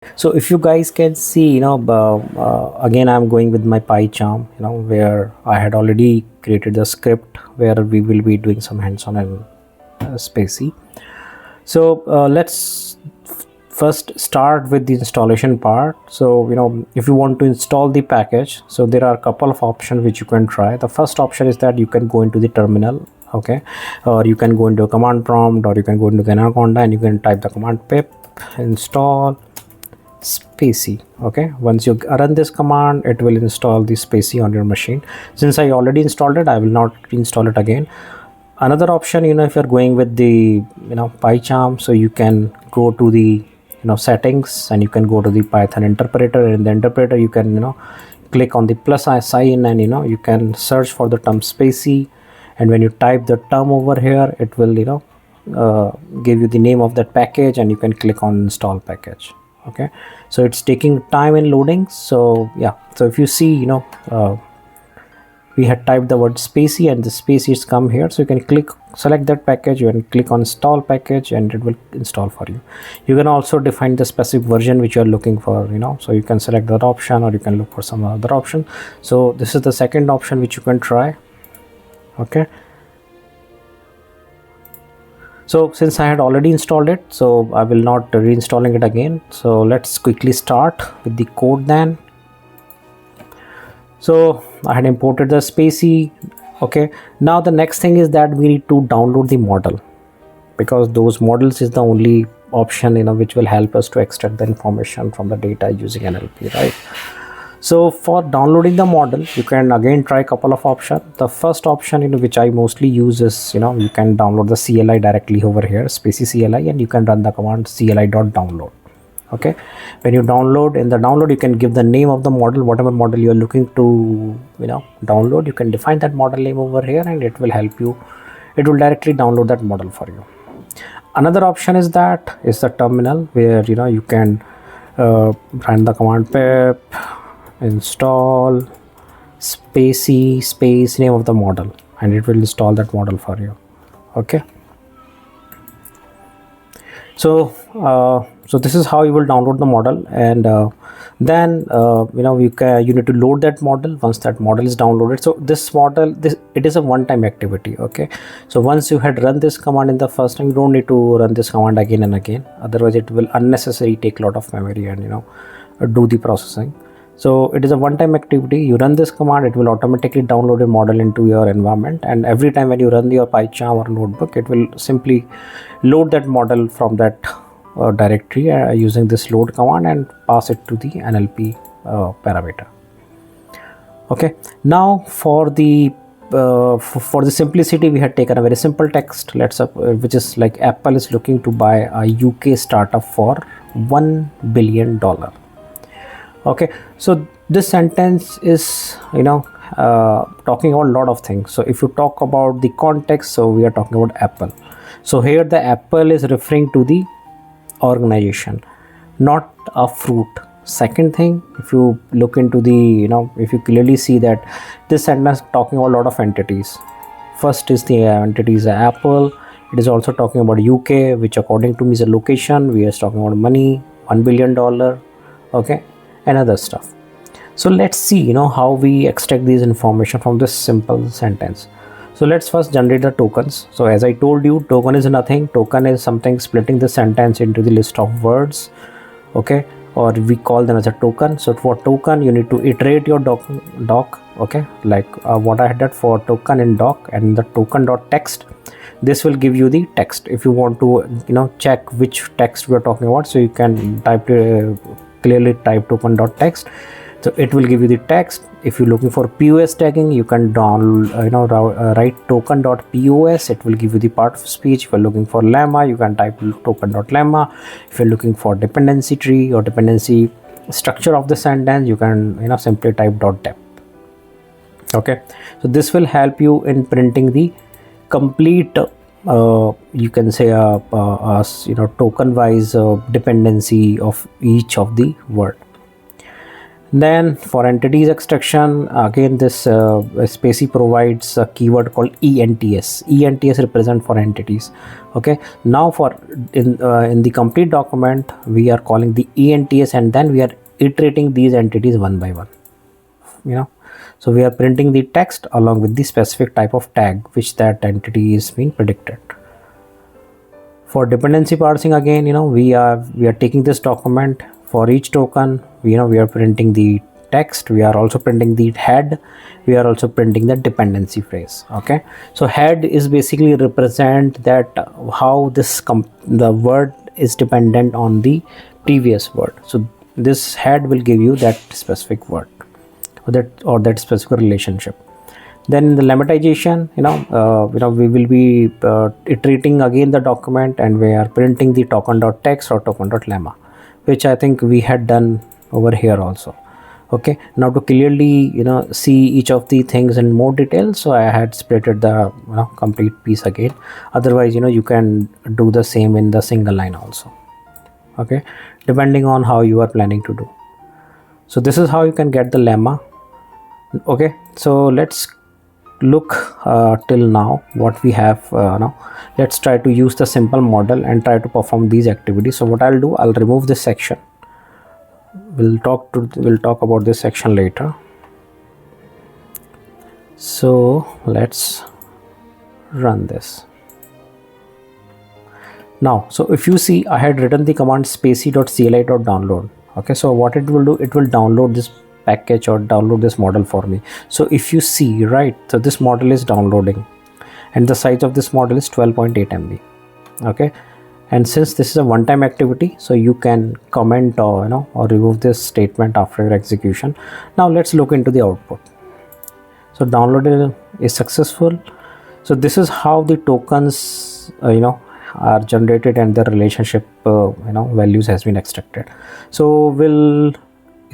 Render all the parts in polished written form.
So if you guys can see, again I'm going with my PyCharm, where I had already created the script where we will be doing some hands-on and SpaCy. So let's first start with the installation part. So if you want to install the package, so there are a couple of options which you can try. The first option is that you can go into the terminal, okay, or you can go into a command prompt, or you can go into the Anaconda and you can type the command pip install SpaCy. Okay, once you run this command, it will install the SpaCy on your machine. Since I already installed it, I will not install it again. Another option, if you're going with the PyCharm, so you can go to the settings and you can go to the Python interpreter. In the interpreter you can click on the plus sign and you can search for the term SpaCy, and when you type the term over here, it will give you the name of that package, and you can click on install package. Okay, so it's taking time in loading. So yeah, so if you see we had typed the word SpaCy and the SpaCy is come here, so you can select that package, you can click on install package and it will install for you. You can also define the specific version which you are looking for, so you can select that option or you can look for some other option. So this is the second option which you can try. Okay, so since I had already installed it, so I will not reinstalling it again. So let's quickly start with the code then. So I had imported the SpaCy. Okay, now the next thing is that we need to download the model, because those models is the only option which will help us to extract the information from the data using NLP, right? So for downloading the model, you can again try a couple of options. The first option which I mostly use is you can download the CLI directly over here, SpaCy CLI, and you can run the command cli.download. Okay, when you download, in the download you can give the name of the model, whatever model you are looking to download. You can define that model name over here and it will help you, it will directly download that model for you. Another option is the terminal, where you can run the command pip install SpaCy space name of the model, and it will install that model for you. Okay, so so this is how you will download the model, and then you need to load that model. Once that model is downloaded, so this model, it is a one-time activity. Okay, so once you had run this command in the first time, you don't need to run this command again and again, otherwise it will unnecessarily take a lot of memory and do the processing. So it is a one-time activity. You run this command, it will automatically download a model into your environment, and every time when you run your PyCharm or notebook, it will simply load that model from that directory using this load command and pass it to the NLP parameter. Okay, now for the simplicity, we had taken a very simple text, which is like Apple is looking to buy a UK startup for $1 billion. Okay, so this sentence is talking about a lot of things. So if you talk about the context, so we are talking about Apple. So here the apple is referring to the organization, not a fruit. Second thing, if you look into the if you clearly see that this sentence talking about a lot of entities. First is the entity is Apple. It is also talking about UK, which according to me is a location. We are talking about money, $1 billion. Okay, and other stuff. So let's see how we extract these information from this simple sentence. So let's first generate the tokens. So as I told you, token is nothing. Token is something splitting the sentence into the list of words. Okay, or we call them as a token. So for token, you need to iterate your doc. Okay, like what I had done for token in doc, and the token.text. This will give you the text. If you want to check which text we are talking about, so you can clearly type token.text. So it will give you the text. If you're looking for POS tagging, you can write token.POS. It will give you the part of speech. If you're looking for lemma, you can type token.lemma. If you're looking for dependency tree or dependency structure of the sentence, you can simply type .dep. Okay, so this will help you in printing the complete you can say token wise dependency of each of the word. Then for entities extraction, again this SpaCy provides a keyword called ENTS. ENTS represent for entities. Okay, now for in the complete document we are calling the ENTS, and then we are iterating these entities one by one. So we are printing the text along with the specific type of tag which that entity is being predicted. For dependency parsing, again, we are taking this document. For each token, we are printing the text, we are also printing the head, we are also printing the dependency phrase. Okay, so head is basically represent that how the word is dependent on the previous word. So this head will give you that specific word or that specific relationship. Then in the lemmatization, we will be iterating again the document, and we are printing the token.text or token.lemma, which I think we had done over here also. Okay, now to clearly see each of the things in more detail, so I had splitted the complete piece again. Otherwise, you can do the same in the single line also. Okay, depending on how you are planning to do. So this is how you can get the lemma. Okay, so let's look till now what we have now. Let's try to use the simple model and try to perform these activities. So what I'll do, I'll remove this section. We'll talk about this section later. So let's run this now. So if you see, I had written the command spacy.cli.download. okay, so what it will do, it will download this package or download this model for me. So if you see, right, so this model is downloading and the size of this model is 12.8 MB. okay, and since this is a one-time activity, so you can comment or or remove this statement after your execution. Now let's look into the output. So download is successful. So this is how the tokens are generated and the relationship values has been extracted. So we'll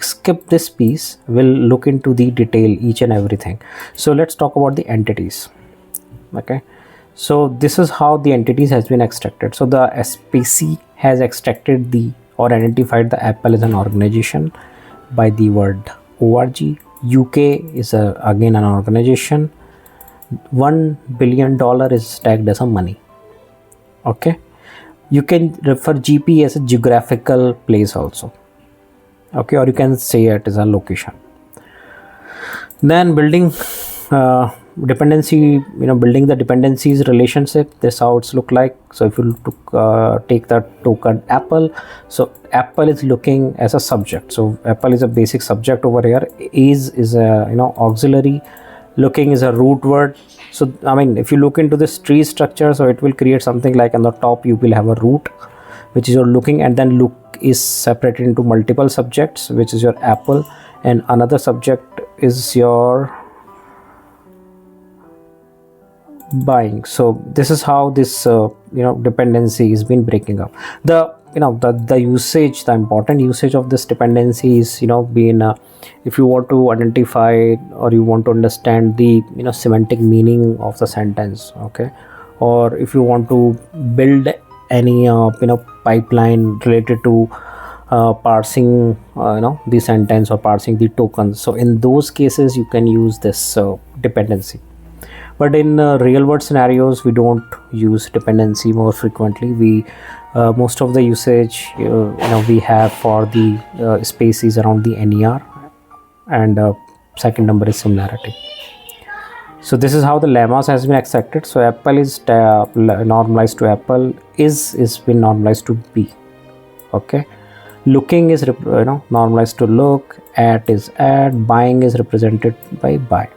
skip this piece, we'll look into the detail each and everything. So let's talk about the entities. Okay, so this is how the entities has been extracted. So the SpaCy has extracted or identified the Apple as an organization by the word org. UK is again an organization. $1 billion is tagged as a money. Okay, you can refer GP as a geographical place also. Okay, or you can say it is a location. Then building dependency, building the dependencies relationship. This how it's look like. So if you take the token Apple, so Apple is looking as a subject. So Apple is a basic subject over here. Is a auxiliary. Looking is a root word. So I mean, if you look into this tree structure, so it will create something like on the top you will have a root, which is your looking, and then look is separated into multiple subjects, which is your Apple, and another subject is your buying. So this is how this dependency is been breaking up. The usage, the important usage of this dependency is being if you want to identify or you want to understand the semantic meaning of the sentence. Okay, or if you want to build any pipeline related to parsing the sentence or parsing the tokens, so in those cases you can use this dependency. But in real world scenarios, we don't use dependency more frequently. We most of the usage we have for the SpaCy around the NER, and second number is similarity. So this is how the lemmas has been extracted. So Apple is normalized to Apple, is been normalized to B. Okay, looking is normalized to look, at is at, buying is represented by buy.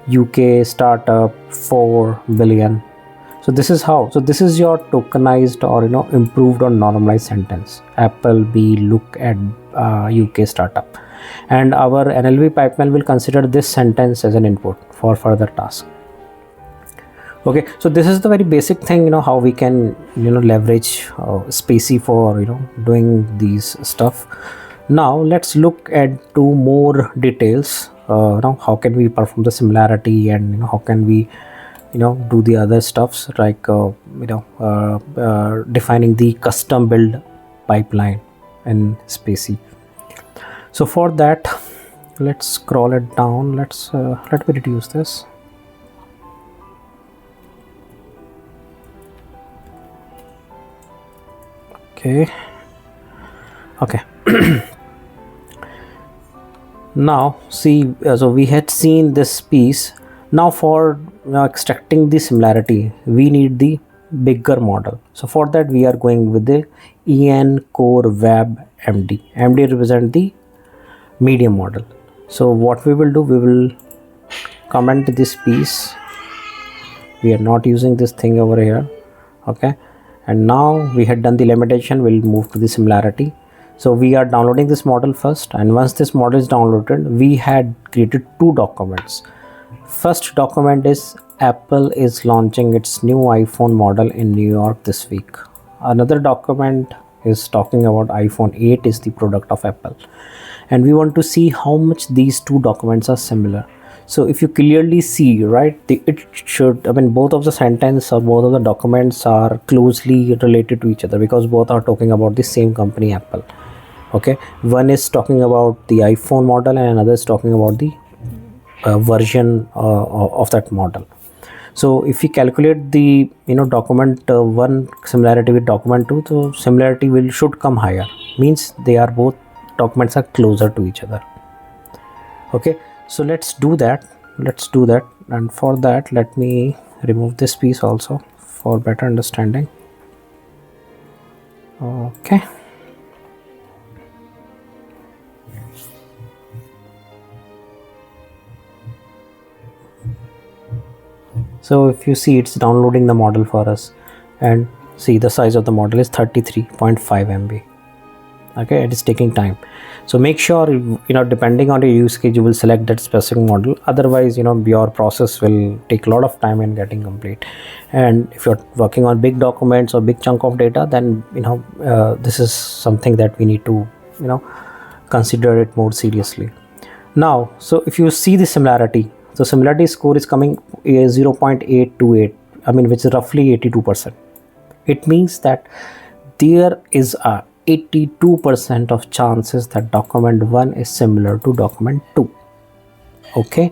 UK startup 4 billion. So this is how. So this is your tokenized or improved or normalized sentence. Apple B, look at UK startup, and our NLP pipeline will consider this sentence as an input for further task. Okay, so this is the very basic thing how we can leverage SpaCy for doing these stuff. Now let's look at two more details. How can we perform the similarity, and how can we do the other stuffs like defining the custom build pipeline in SpaCy. So for that, let's scroll it down. Let me reduce this. Okay. Now see, so we had seen this piece. Now for extracting the similarity, we need the bigger model. So for that we are going with the EN Core Web MD. MD represent the medium model. So what we will do, we will comment this piece. We are not using this thing over here. Okay, and now we had done the limitation, we'll move to the similarity. So we are downloading this model first, and once this model is downloaded, we had created two documents. First document is Apple is launching its new iPhone model in New York this week. Another document is talking about iPhone 8 is the product of Apple, and we want to see how much these two documents are similar. So if you clearly see, right, it should, I mean, both of the sentence or both of the documents are closely related to each other because both are talking about the same company, Apple. Okay, one is talking about the iPhone model and another is talking about the version of that model. So if we calculate the document 1 similarity with document 2, so similarity should come higher, means they are both documents are closer to each other. Okay, so let's do that, and for that let me remove this piece also for better understanding. Okay, so if you see, it's downloading the model for us, and see the size of the model is 33.5 MB. Okay, it is taking time, so make sure depending on your use case you will select that specific model, otherwise your process will take a lot of time in getting complete. And if you're working on big documents or big chunk of data, then this is something that we need to consider it more seriously. Now, so if you see the similarity, so similarity score is coming 0.828, I mean, which is roughly 82%. It means that there is a 82% of chances that document 1 is similar to document 2. Okay,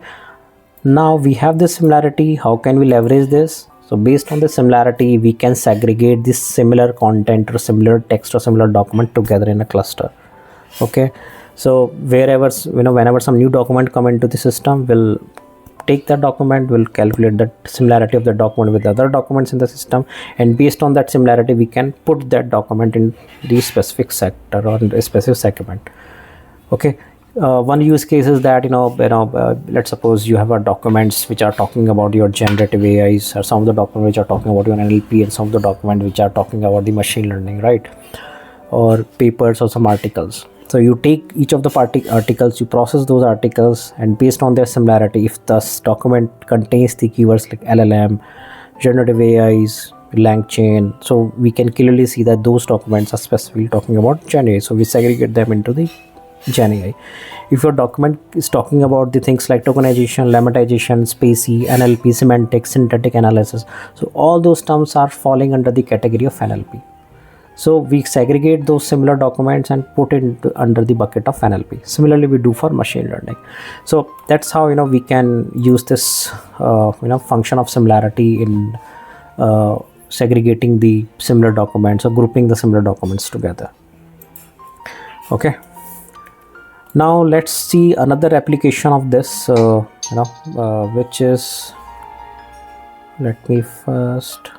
now we have this similarity. How can we leverage this? So based on the similarity, we can segregate this similar content or similar text or similar document together in a cluster. Okay, so wherever whenever some new document come into the system, we'll take that document, will calculate the similarity of the document with other documents in the system, and based on that similarity we can put that document in the specific sector or a specific segment. Okay, one use case is that let's suppose you have a documents which are talking about your generative AIs, or some of the documents which are talking about your NLP, and some of the documents which are talking about the machine learning, right, or papers or some articles. So you take each of the articles, you process those articles, and based on their similarity, if this document contains the keywords like LLM, generative AIs, LangChain, so we can clearly see that those documents are specifically talking about GenAI. So we segregate them into the GenAI. If your document is talking about the things like tokenization, lemmatization, SpaCy, NLP, semantics, synthetic analysis, so all those terms are falling under the category of NLP. So we segregate those similar documents and put it under the bucket of NLP. Similarly, we do for machine learning. So that's how we can use this function of similarity in segregating the similar documents or grouping the similar documents together. Okay. Now let's see another application of this, which is, let me first.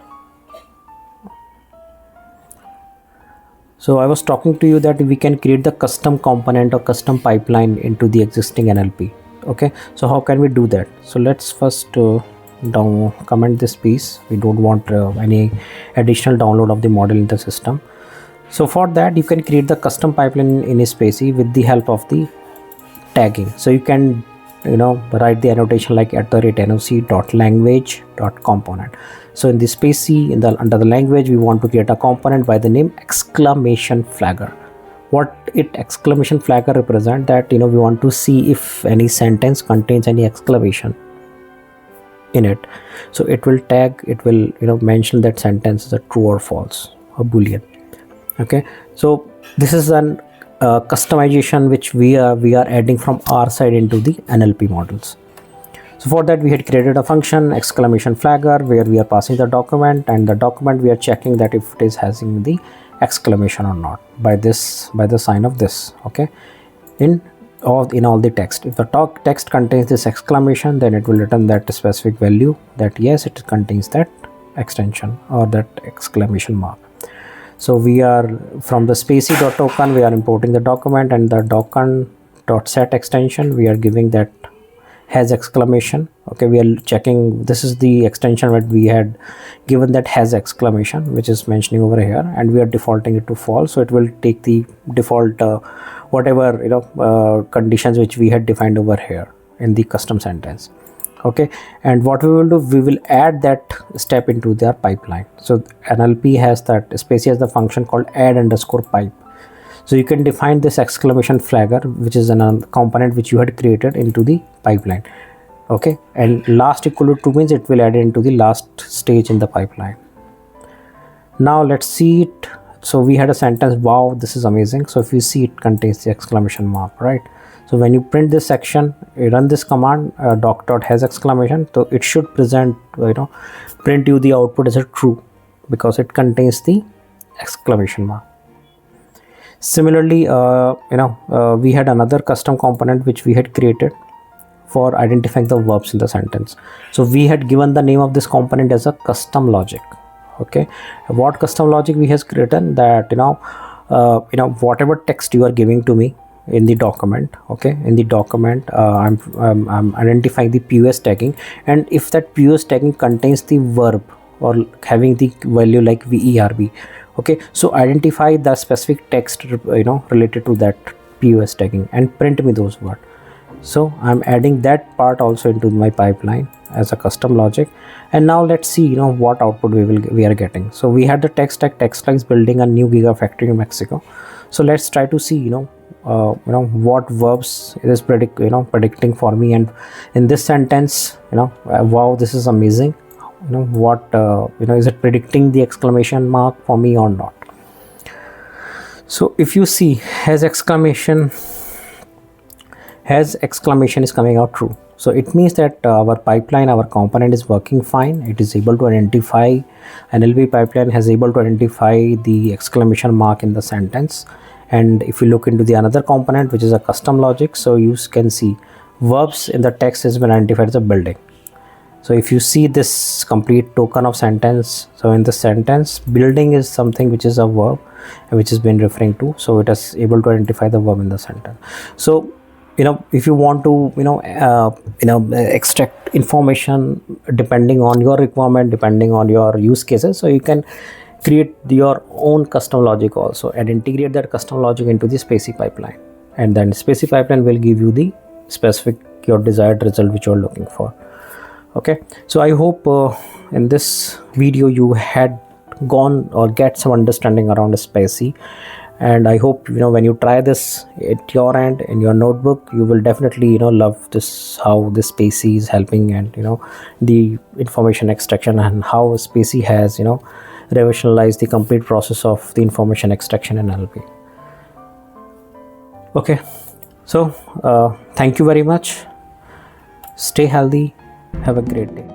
So I was talking to you that we can create the custom component or custom pipeline into the existing NLP. Okay, so how can we do that? So let's first comment this piece. We don't want any additional download of the model in the system. So for that, you can create the custom pipeline in SpaCy with the help of the tagging. So you can write the annotation like @noc.language.component. So in the SpaCy, under the language, we want to create a component by the name exclamation flagger. What exclamation flagger represent, that we want to see if any sentence contains any exclamation in it. So it will tag, it will mention that sentence is a true or false or boolean. Okay, so this is an customization which we are adding from our side into the NLP models. So for that we had created a function exclamation flagger where we are passing the document, and the document we are checking that if it is having the exclamation or not by the sign of this. Okay, in all the text, if the text contains this exclamation, then it will return that specific value that yes, it contains that extension or that exclamation mark. So we are from the SpaCy.token we are importing the document, and the document.set extension we are giving that has exclamation. Okay, we are checking this is the extension that we had given that has exclamation, which is mentioning over here, and we are defaulting it to false. So it will take the default whatever conditions which we had defined over here in the custom sentence. Okay, and what we will do, we will add that step into their pipeline. So NLP has that, SpaCy has the function called add_pipe. So you can define this exclamation flagger, which is a component which you had created, into the pipeline. Okay, and last equal to true means it will add into the last stage in the pipeline. Now let's see it. So we had a sentence, wow, this is amazing. So if you see, it contains the exclamation mark, right? So when you print this section, you run this command doc.has exclamation, so it should present print you the output as a true because it contains the exclamation mark. Similarly, we had another custom component which we had created for identifying the verbs in the sentence. So we had given the name of this component as a custom logic. Okay, what custom logic we has written that whatever text you are giving to me in the document, okay, in the document I'm identifying the POS tagging, and if that POS tagging contains the verb or having the value like verb, okay, so identify the specific text related to that POS tagging and print me those words. So I'm adding that part also into my pipeline as a custom logic. And now let's see what output we are getting. So we had the text tag is building a new gigafactory in Mexico. So let's try to see what verbs it is predicting for me. And in this sentence, wow, this is amazing. What is it predicting the exclamation mark for me or not? So if you see, has exclamation is coming out true. So it means that our pipeline, our component is working fine. It is able to identify, NLP pipeline has able to identify the exclamation mark in the sentence. And if you look into the another component, which is a custom logic, so you can see verbs in the text has been identified as a building. So if you see this complete token of sentence, so in the sentence, building is something which is a verb which has been referring to. So it is able to identify the verb in the sentence. So if you want to extract information depending on your requirement, depending on your use cases, so you can create your own custom logic also and integrate that custom logic into the SpaCy pipeline, and then SpaCy pipeline will give you the specific your desired result which you are looking for. Okay, so I hope in this video you had gone or get some understanding around SpaCy. And I hope when you try this at your end in your notebook, you will definitely love this, how this SpaCy is helping, and the information extraction, and how SpaCy has revolutionized the complete process of the information extraction in NLP. Okay, so thank you very much. Stay healthy. Have a great day.